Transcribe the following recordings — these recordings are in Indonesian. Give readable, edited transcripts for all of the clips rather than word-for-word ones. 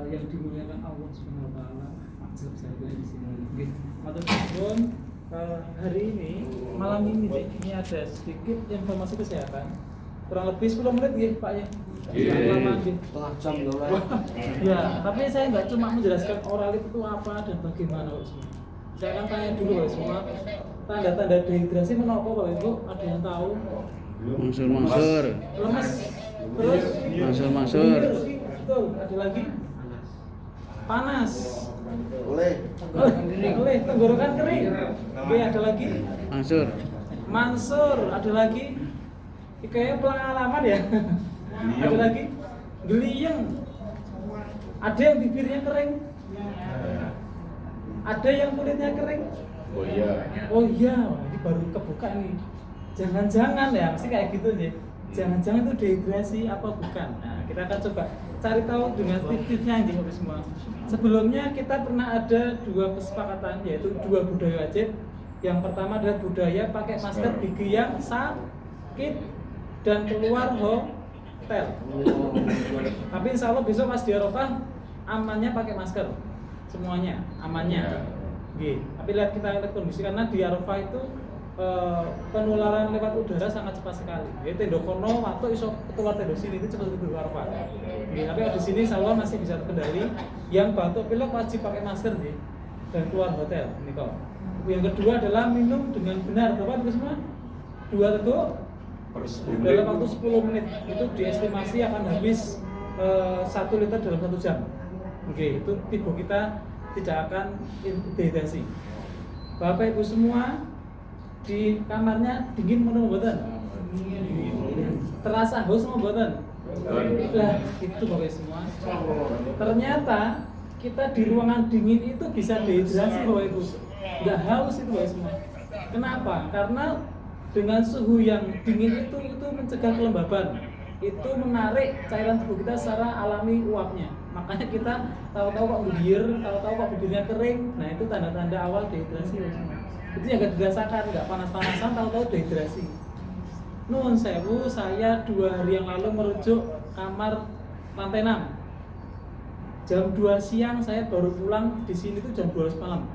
yang dimuliakan Allah Subhanahu wa taala, maksud saya di sini. Nggih. Matur nuwun. Hari ini malam ini ada sedikit informasi kesehatan. Kurang lebih 10 menit nggih, Pak ya. Setengah jam Ya, tapi saya nggak cuma menjelaskan oralit itu apa dan bagaimana Pak semua. Saya akan tanya dulu Pak semua. Tanda-tanda dehidrasi menapa Pak Ibu? Ada yang tahu? Mansur. Lemes. Terus Mansur. Betul. Ada lagi? Panas. Oleh Tenggorokan kering. Oke, ada lagi? Mansur. Ada lagi? Ini kayaknya pengalaman ya. Ada lagi? Geliyeng. Ada yang bibirnya kering. Ada yang kulitnya kering. Oh iya, wah, ini baru kebuka nih. Jangan-jangan ya, mesti kayak gitu nih. Jangan-jangan itu dehidrasi apa bukan? Nah, kita akan coba cari tahu dengan tips-tipsnya ini semua. Sebelumnya kita pernah ada 2 kesepakatan, yaitu 2 budaya wajib. Yang pertama adalah budaya pakai masker gigi yang sakit dan keluar hotel. Tapi insya Allah besok pas di Arafah amannya pakai masker, semuanya amannya. Tapi lihat kita lihat kondisi karena di Arafah itu penularan lewat udara sangat cepat sekali. Jadi tendo kono waktu iso keluar tendo sini itu cepat ke Arafah. Tapi di sini insya Allah masih bisa terkendali. Yang batuk pilek wajib pakai masker dan keluar hotel. Ini kok. Yang kedua adalah minum dengan benar. Berapa itu semua? 2 teguk dalam waktu 10 menit. Itu diestimasi akan habis 1 liter dalam 1 jam. Itu tubuh kita tidak akan dehidrasi. Bapak Ibu semua di kamarnya dingin menurut mboten? Terasa haus mboten? Lah, itu Bapak semua. Ternyata kita di ruangan dingin itu bisa dehidrasi Bapak Ibu. Enggak haus itu Bapak semua. Kenapa? Karena dengan suhu yang dingin itu mencegah kelembaban. Itu menarik cairan tubuh kita secara alami uapnya. Makanya kita tahu-tahu kok bibir, tahu-tahu kok bibirnya kering. Nah, itu tanda-tanda awal dehidrasi. Itu yang gak dirasakan, nggak panas-panasan, tahu-tahu dehidrasi. Nuwun sewu, saya 2 hari yang lalu merujuk kamar lantai 6. Jam 2 siang saya baru pulang di sini tuh jam 12 malam.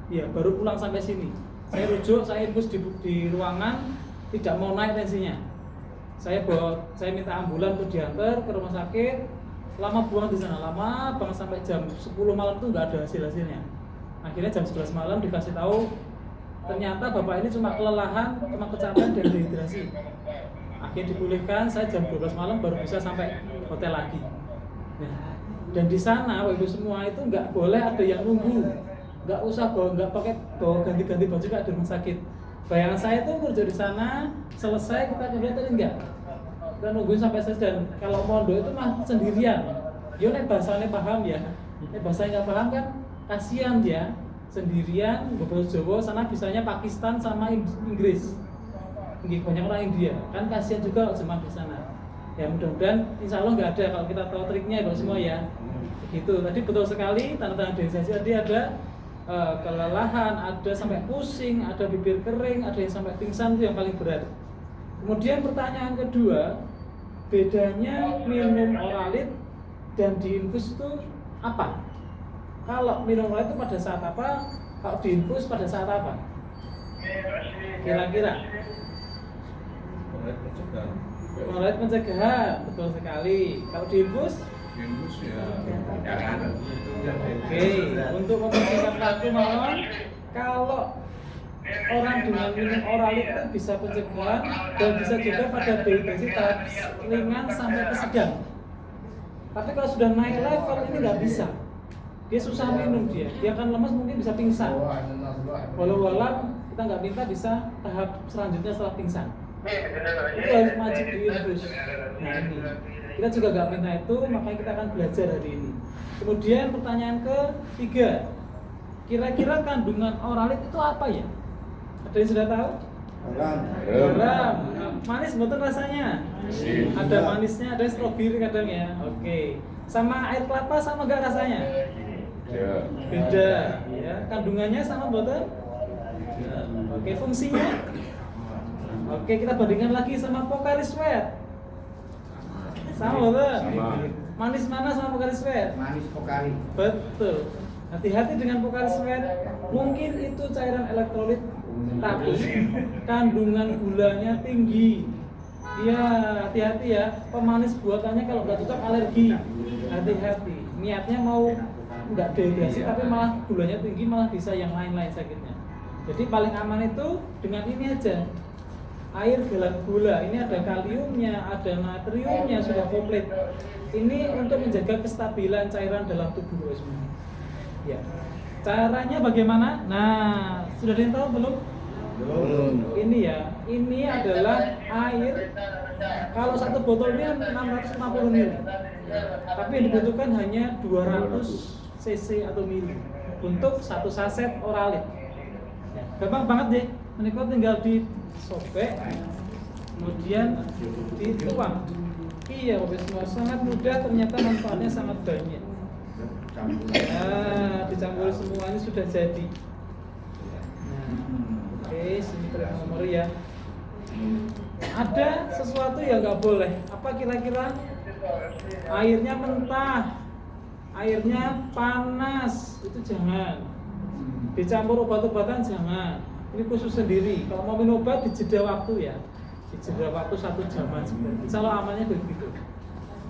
Iya, baru pulang sampai sini. Saya rujuk, saya infus di ruangan, tidak mau naik tensinya. Saya minta ambulan untuk diantar ke rumah sakit. Lama buang di sana, lama banget sampai jam 10 malam tuh nggak ada hasilnya. Akhirnya jam 11 malam dikasih tahu ternyata bapak ini cuma kelelahan, cuma kecapean dan dehidrasi. Akhirnya dipulihkan, saya jam 12 malam baru bisa sampai hotel lagi. Nah, dan di sana Bapak Ibu semua itu nggak boleh ada yang nunggu, nggak usah nggak pakai bawa ganti-ganti baju kayak di rumah sakit. Bayangan saya tuh kerja di sana, selesai kita kemudian tadi enggak. Kita nungguin sampai selesai dan kalau mondok itu mah sendirian. Yo nek bahasanya paham ya. Nek bahasanya nggak paham kan kasihan dia sendirian beberapa Jawa sana bisanya Pakistan sama Inggris. Banyak orang India. Kan kasihan juga jemaah di sana. Ya mudah-mudahan insya Allah nggak ada kalau kita tahu triknya ya semua ya. Begitu. Tadi betul sekali tanda-tanda dehidrasi tadi ada kelelahan, ada sampai pusing, ada bibir kering, ada yang sampai pingsan, itu yang paling berat. Kemudian pertanyaan kedua, bedanya minum oralit dan diinfus itu apa? Kalau minum oralit itu pada saat apa? Kalau diinfus pada saat apa? Kira-kira? Oralit pencegahan, betul sekali. Kalau diinfus? Infus ya jangan. Oke, untuk mempersingkat waktu mawon, kalau orang dengan minum oralit itu bisa pencegahan dan bisa juga pada dehidrasi tahap ringan sampai ke sedang. Tapi kalau sudah naik level ini nggak bisa. Dia susah minum dia akan lemas mungkin bisa pingsan. Walau kita nggak minta bisa tahap selanjutnya setelah pingsan. Itu harus wajib diinfus. Nah ini. Kita juga nggak minta itu, makanya kita akan belajar hari ini. Kemudian pertanyaan ketiga, kira-kira kandungan oralit itu apa ya? Ada yang sudah tahu? Garam. Manis betul rasanya? Ada manisnya, ada stroberi kadang ya. Oke. Sama air kelapa sama nggak rasanya? Beda. Ya. Kandungannya sama betul? Oke. Fungsinya? Oke, kita bandingkan lagi sama Pocari Sweat. Sama betul? Manis mana sama Pocari Sweat? Manis Pocari. Betul. Hati-hati dengan Pocari Sweat. Mungkin itu cairan elektrolit, tapi kandungan gulanya tinggi. Iya, hati-hati ya. Pemanis buatannya kalau nggak cocok alergi. Hati-hati. Niatnya mau nggak dehidrasi, tapi malah gulanya tinggi, malah bisa yang lain-lain sakitnya. Jadi paling aman itu dengan ini aja. Air gelas gula. Ini ada kaliumnya, ada natriumnya, sudah komplit. Ini untuk menjaga kestabilan cairan dalam tubuh semua. Ya. Caranya bagaimana? Nah, sudah ada yang tahu belum? Belum. Ini ya, ini adalah air. Kalau satu botol ini 650 ml, tapi yang dibutuhkan hanya 200 cc atau mili untuk satu saset Oralit. Ya, gampang banget deh. Menikmati tinggal disobek, kemudian dituang. Iya, Bapak semua sangat mudah. Ternyata manfaatnya sangat banyak. Nah, dicampur semuanya sudah jadi. Oke, sini terima nomor ya. Ada sesuatu yang nggak boleh. Apa kira-kira? Airnya mentah, airnya panas, itu jangan. Dicampur obat-obatan jangan. Ini khusus sendiri. Kalau mau minum obat dijeda waktu ya. Dijeda waktu 1 jam aja. Insya Allah amannya begitu.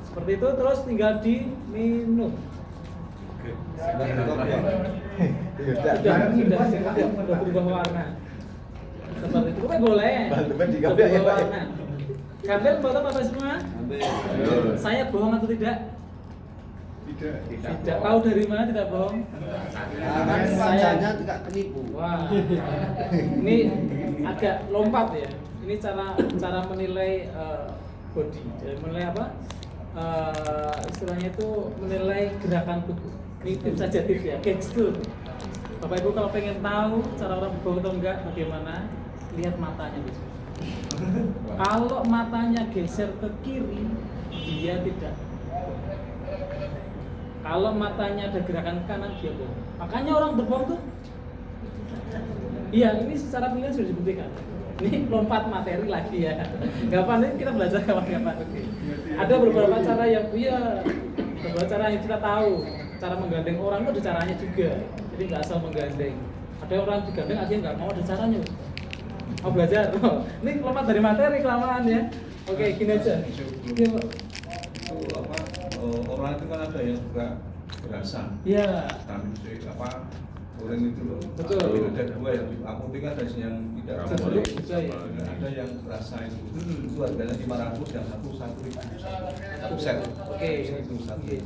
Seperti itu terus tinggal diminum. Sudah berubah warna. Seperti itu kan boleh. Berubah warna. Gambel betul Bapak semua? Saya bohong atau tidak? Tidak. Tahu dari mana tidak bohong? Wajahnya tidak penipu. Wah. Ini agak lompat ya. Ini cara menilai body. Jadi menilai apa? Istilahnya itu menilai gerakan tubuh. Ini tips saja tips ya, gestur. Bapak Ibu kalau pengen tahu cara orang berbohong atau enggak bagaimana, lihat matanya besok. Kalau matanya geser ke kiri, dia tidak. Kalau matanya ada gerakan ke kanan, dia bohong. Makanya orang berbohong tuh, iya ini secara penelitian sudah dibuktikan. Ini lompat materi lagi ya. Gampang ini kita belajar kapan-kapan. Ada beberapa cara yang beberapa cara yang kita tahu. Cara menggandeng orang itu ada caranya juga. Jadi nggak asal menggandeng. Ada orang digandeng aja nggak mau, ada caranya. Mau belajar? Ini lompat dari materi kelamaan ya. Oke, gini aja. Iya, Pak. Itu apa? Orang itu kan ada yang juga berasa. Iya. Apa? Orang itu loh. Betul. Tapi ada dua yang apotek ada yang tidak Satu ramah. bisa ya. Ada yang berasa itu. Itu harganya 500, yang satu 1.000. Satu set. Oke. Itu satu. Oke.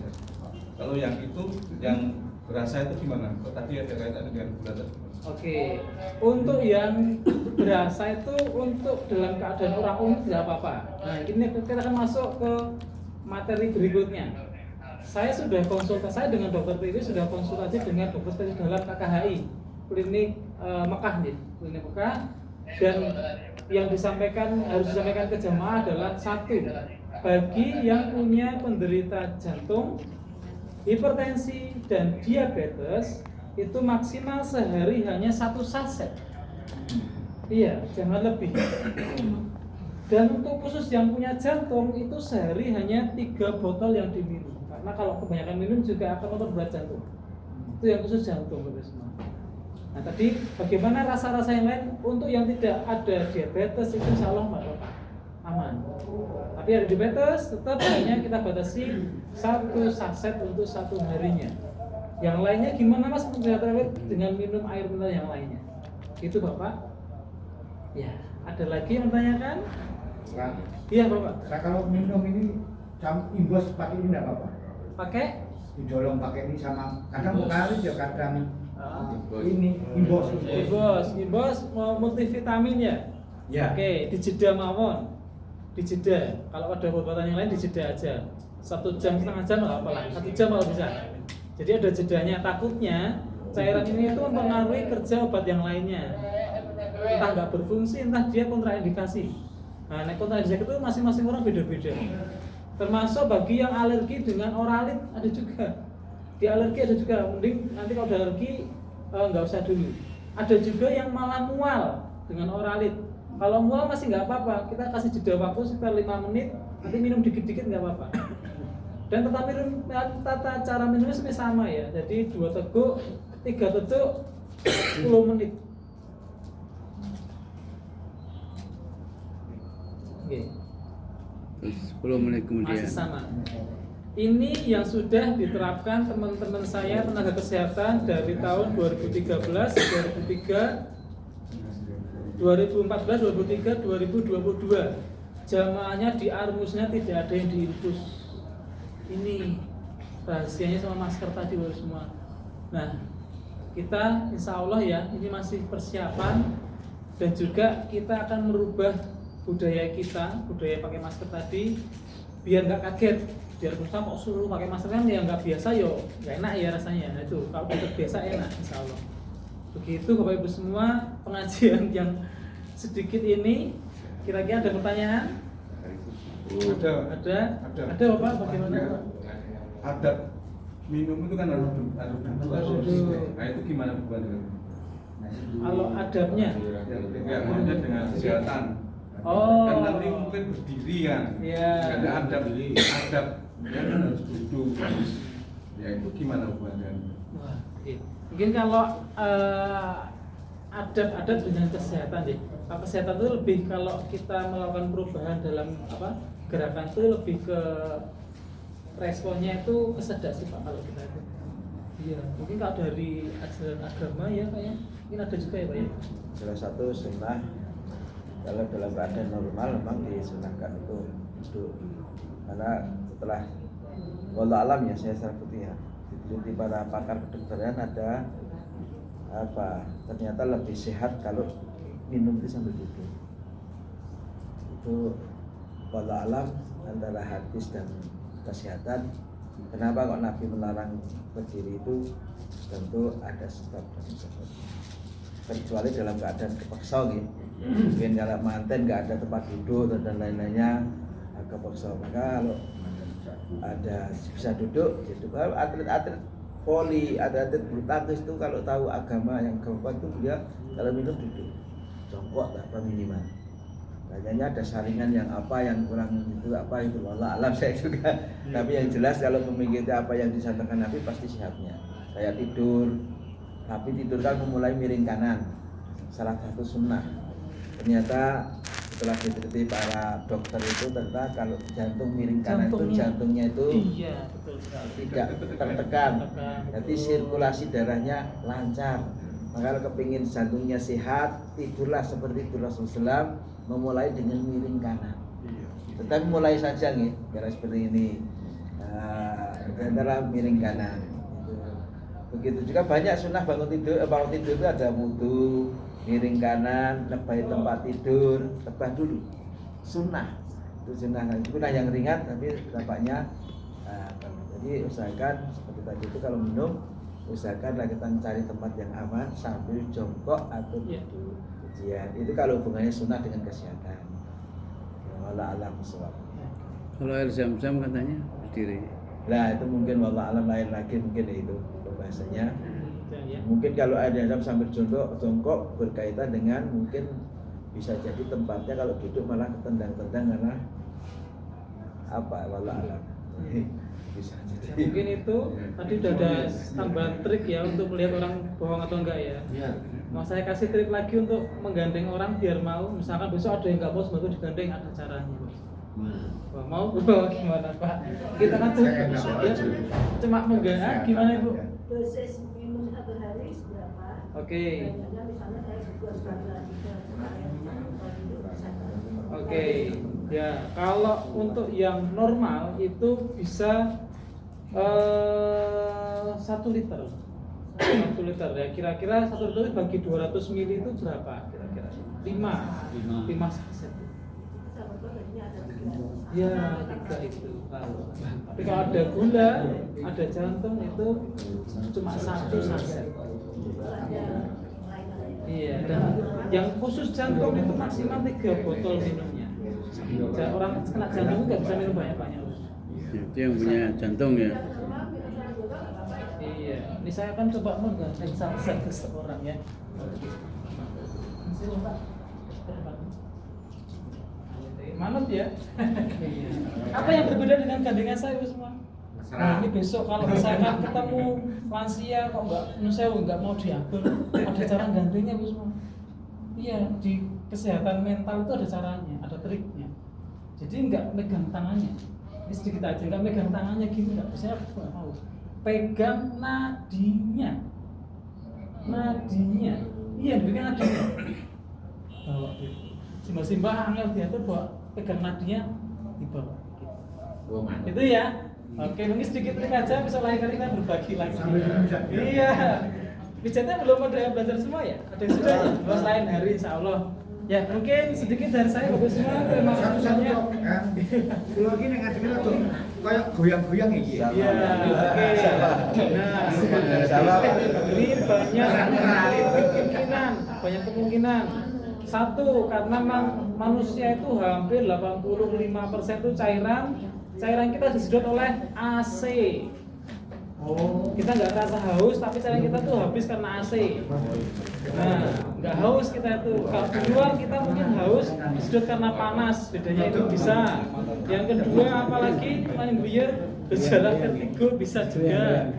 Kalau yang itu yang berasa itu gimana? Kok tadi ada kaitan dengan gula tadi? Oke, untuk yang berasa itu untuk dalam keadaan orang umum tidak apa-apa. Nah, ini kita akan masuk ke materi berikutnya. Saya sudah konsultasi, saya dengan dokter TV sudah konsultasi dengan dokter spesialis dalam KKHI, klinik Mekah nih, klinik Mekah. Dan yang harus disampaikan ke jamaah adalah satu, bagi yang punya penderita jantung, hipertensi dan diabetes itu maksimal sehari hanya 1 saset. Iya, jangan lebih. Dan untuk khusus yang punya jantung itu sehari hanya 3 botol yang diminum. Karena kalau kebanyakan minum juga akan memperberat jantung. Itu yang khusus jantung, Bapak semua. Nah tadi bagaimana rasa-rasa yang lain untuk yang tidak ada diabetes itu insya Allah aman. Tapi ada diabetes tetap hanya kita batasi 1 saset untuk 1 harinya. Yang lainnya gimana Mas dengan minum air mineral yang lainnya? Itu Bapak. Ya, ada lagi yang menanyakan? Iya Bapak. Saya kalau minum ini imbos pakai ini enggak apa-apa. Pakai? Didolong pakai ini sama kadang Pocari ya kadang ini imbos. Imbos multivitamin ya? Ya. Oke, dijeda mawon. Dijeda. Kalau ada obat-obatan yang lain dijeda aja. 1 jam, setengah jam nggak apa-apa lah. 1 jam kalau bisa. Jadi ada jedanya. Takutnya cairan ini itu mempengaruhi kerja obat yang lainnya. Entah nggak berfungsi, entah dia kontraindikasi. Nah, kontraindikasi itu masing-masing orang beda-beda. Termasuk bagi yang alergi dengan Oralit ada juga. Di alergi ada juga. Mending nanti kalau ada alergi nggak usah dulu. Ada juga yang malah mual dengan Oralit. Kalau mual masih nggak apa-apa. Kita kasih jeda waktu sekitar 5 menit. Nanti minum dikit-dikit nggak apa-apa. Dan tata cara minumnya sebenarnya sama ya. Jadi 2 teguk, 3 teguk 10 menit. Oke. Terus 10 menit kemudian. Masih sama. Ini yang sudah diterapkan teman-teman saya tenaga kesehatan dari tahun 2013, 2014, 2003, 2022. Jamaahnya di armusnya tidak ada yang diinfus. Ini rahasianya sama masker tadi semua. Nah, kita insya Allah ya, ini masih persiapan dan juga kita akan merubah budaya kita, budaya pakai masker tadi biar nggak kaget. Biar susah kok suruh pakai masker kan ya nggak biasa yo, nggak enak ya rasanya. Nah, itu kalau udah biasa enak insya Allah. Begitu Bapak Ibu semua pengajian yang sedikit ini. Kira-kira ada pertanyaan? Ada Bapak, bagaimana Pak? Adab minum itu kan harus duduk. Nah itu gimana hubungannya? Kalau adabnya? Ya, maksudnya dengan kesehatan. Oh. Kan nanti mungkin berdiri kan. Iya. Ada adab ya kan harus duduk. Ya itu gimana hubungannya? Wah, iya. Mungkin kalau adab dengan kesehatan deh. Kalau kesehatan itu lebih kalau kita melakukan perubahan dalam gerakan itu lebih ke responnya itu kesedak sih Pak kalau kita itu. Iya, mungkin kalau dari ajaran agama ya kayaknya mungkin ada juga ya Pak ya. Salah satu sunnah kalau dalam keadaan normal memang disunahkan itu duduk. Karena setelah wallahu alam ya saya putih ya. Diteliti para pakar kedokteran ada ternyata lebih sehat kalau minum itu sambil duduk. Itu wallahu alam antara hadis dan kesehatan. Kenapa kok Nabi melarang berdiri itu? Tentu ada sebab dan sebab. Kecuali dalam keadaan terpaksa gitu. Mungkin kalau manten nggak ada tempat duduk dan lain-lainnya agak paksa. Maka kalau ada bisa duduk, kalau atlet-atlet voli, atlet bulu tangkis itu kalau tahu agama yang keempat itu dia kalau minum duduk, jongkok tak apa minimal. Kayaknya ada saringan yang kurang itu wallah alam saya juga. Tapi yang jelas kalau mengikuti apa yang disampaikan Nabi pasti sehatnya. Saya tidur, tapi tidur kan memulai miring kanan. Salah satu sunnah. Ternyata setelah diteliti para dokter itu ternyata kalau jantung miring kanan itu jantungnya itu iya, betul sekali. tidak tertekan. Jadi sirkulasi darahnya lancar. Maka kalau kepingin jantungnya sehat, tidurlah seperti itu Rasulullah SAW memulai dengan miring kanan. Tetapi mulai saja nih, karena seperti ini antara miring kanan. Begitu juga banyak sunnah bangun tidur itu ada wudu, miring kanan, lebah tempat tidur, lebah dulu. Sunnah itu sunnah yang ringan tapi tampaknya. Jadi usahakan seperti tadi itu kalau minum usahakanlah kita mencari tempat yang aman sambil jongkok atau duduk. Ya, itu kalau hubungannya sunnah dengan kesehatan. Wallah alam bisawab. Kalau air zam-zam katanya berdiri. Nah itu mungkin wallah alam lain lagi mungkin itu bahasanya. Mungkin kalau air zam sambil jongkok berkaitan dengan mungkin bisa jadi tempatnya kalau duduk malah ketendang-tendang karena wallah alam. Bisa jadi. Mungkin itu tadi udah ada tambahan trik ya untuk melihat orang bohong atau enggak ya. Iya. Mau saya kasih trik lagi untuk menggandeng orang biar mau. Misalkan besok ada yang nggak mau sebetulnya digandeng, ada caranya. Wah, mau gimana Pak? Kita kan cuma menggandeng. Gimana Ibu? Dosis minum satu hari berapa? Oke. Misalnya saya berdua sekali lagi Oke. Ya, kalau untuk yang normal itu bisa 1 liter. 1 liter ya, kira-kira 1 liter bagi 200 ml itu berapa kira-kira? 5 saset. Ya, 3 itu. Tapi kalau ada gula, ada jantung itu cuma 1 saset. Iya, dan yang khusus jantung itu maksimal 3 botol minumnya. Orang kena jantung nggak bisa minum banyak-banyak. Itu yang punya jantung ya. Iya, ini saya akan coba menggandeng satu seorang ya. Manut ya. Apa yang berbeda dengan gandengan saya semua? Nah, ini besok kalau misalkan ketemu lansia kok nggak mau diambil, ada cara gantinya Bu semua. Iya, di kesehatan mental itu ada caranya, ada triknya. Jadi nggak megang tangannya, ini sedikit aja, nggak megang tangannya gini nggak bisa, aku nggak mau. Pegang nadinya, iya pegang nadinya. Bawa gitu. Simbah angel diatur bawa pegang nadinya dibawa. Gitu. Itu ya. Oke, mungkin sedikit trik aja, bisa lain kali kita berbagi lagi. Sambil pijat. Iya. Pijatnya belum ada yang belajar semua ya? Ada yang sudah ya? Terus lain hari insya Allah. Ya mungkin sedikit dari saya bagus semua. Terima kasih Satu-satu banyak. kok kan. Kalau gini ngadepin tuh kayak goyang-goyang iki. Iya, oke. Nah, ini banyak kemungkinan. Satu, karena manusia itu hampir 85% itu cairan kita disedot oleh AC. Kita nggak rasa haus, tapi cairan kita tuh habis karena AC. Nah, nggak haus kita tuh. Kalau di luar kita mungkin haus, disedot karena panas. Bedanya itu bisa. Yang kedua, apalagi main biar gejala vertigo bisa juga.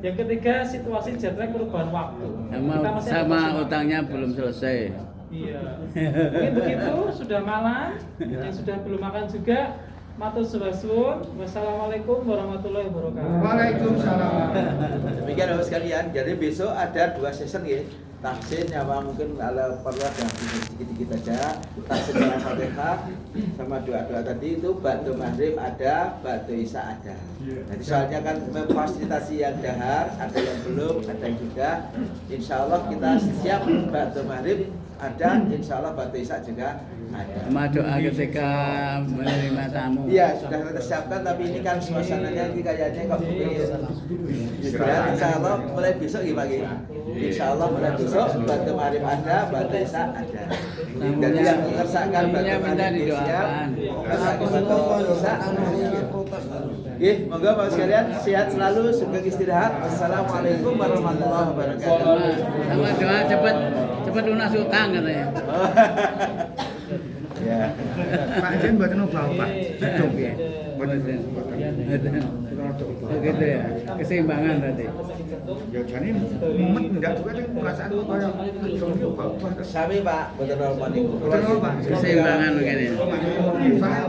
Yang ketiga, situasi jet lag perubahan waktu. Kita masih ada Sama masalah. utangnya belum selesai. Iya. Mungkin begitu, sudah malam. Yang sudah belum makan juga. Matur suwun. Wassalamualaikum warahmatullahi wabarakatuh. Waalaikumsalam. Demikian Bapak sekalian, jadi besok ada 2 session ya. Tahsin nyawa mungkin kalau perlu ada sedikit-sedikit aja. Tahsin dengan Fatihah sama doa-doa tadi itu ba'da maghrib ada, ba'da isya ada. Jadi soalnya kan memfasilitasi yang dahar, ada yang belum, ada yang juga. Insya Allah kita siap ba'da maghrib ada, insya Allah ba'da isya juga ada. Sama doa ketika menerima tamu. Iya, sudah kita siapkan, tapi ini kan suasananya ini kayaknya kok begini. Ya, insya Allah mulai besok gimana? Insya Allah mulai besok batu marif ada, batu isya ada. Jadi yang mengerjakan batu marif siap, mengerjakan batu isya ada. Oke, monggo Bapak sekalian sehat selalu, sugeng istirahat. Wassalamualaikum warahmatullahi wabarakatuh. Sama doa cepat lunas utang katanya. Ya. Pak Jen mboten obah, Pak. Jedung ya. Begitu ya, keseimbangan tadi. Ya jane mumet ndak juga ning perasaan kok kaya jedung obah. Sami Pak, betul normal. Betul, Pak. Keseimbangan begini. Soalnya